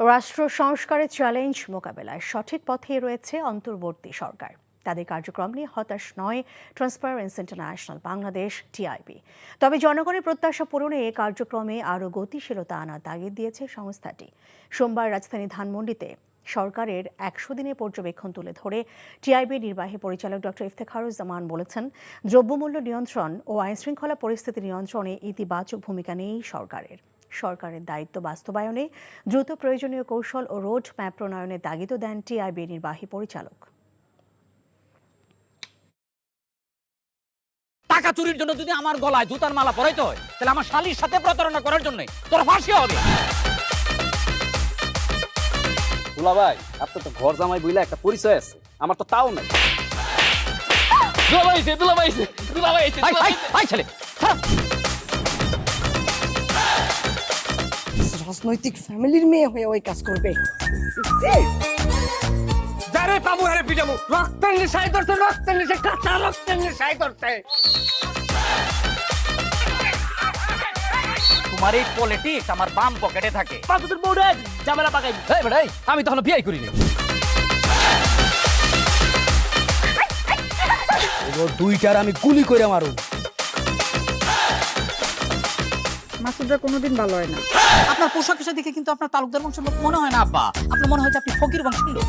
রাষ্ট্র সংস্কারের চ্যালেঞ্জ মোকাবেলায় সঠিক পথেই রয়েছে অন্তর্বর্তী সরকার। তাদের কার্যক্রম নিয়ে হতাশ নয় ট্রান্সপারেন্সি ইন্টারন্যাশনাল বাংলাদেশ টিআইবি। তবে জনগণের প্রত্যাশা পূরণে এ কার্যক্রমে আরও গতিশীলতা আনার তাগিদ দিয়েছে সংস্থাটি। সোমবার রাজধানী ধানমন্ডিতে সরকারের ১০০ দিনের পর্যবেক্ষণ তুলে ধরে টিআইবি নির্বাহী পরিচালক ডক্টর ইফতেখারুজ্জামান বলেছেন, দ্রব্যমূল্য নিয়ন্ত্রণ ও আইনশৃঙ্খলা পরিস্থিতি নিয়ন্ত্রণে ইতিবাচক ভূমিকা নেই সরকারের। সরকারের দায়িত্ব বাস্তবায়নে দ্রুত প্রয়োজনীয় কৌশল ও রোড ম্যাপ প্রণয়নের তাগিদও দেন টিআইবি নির্বাহী পরিচালক। টাকা চুরির জন্য যদি আমার গলায় জুতার মালা পরাইতে হয়, তাহলে আমার শালীর সাথে প্রতারণা করার জন্য তোর ফাঁসি হবে। দুলা ভাই, আপনার তো ঘর জামাই বইলা একটা পরিচয় আছে, আমার তো তাও নাই। ছেলে রাজনৈতিক ফ্যামিলির মেয়ে হয়ে ওই কাজ করবে। যারে পাবো হারে পিটাবো, রক্তের নেশায় ধরছে, রক্তের নেশায়, কাঁচা রক্তের নেশায় ধরছে। তোমার এই পলিটিক্স আমার বাম পকেটে থাকে। তোদের বউরে ঝামেলা পাকাই। এই বেটাই, আমি তখন বিয়ে করিনি। দুইটার আমি গুলি করে মারু। মাসুদরা কোনোদিন ভালো হয় না। আপনার পোশাক আশাক দেখে কিন্তু আপনার তালুকদার বংশের লোক মনে হয় না আব্বা, আপনার মনে হয় যে আপনি ফকির বংশের লোক।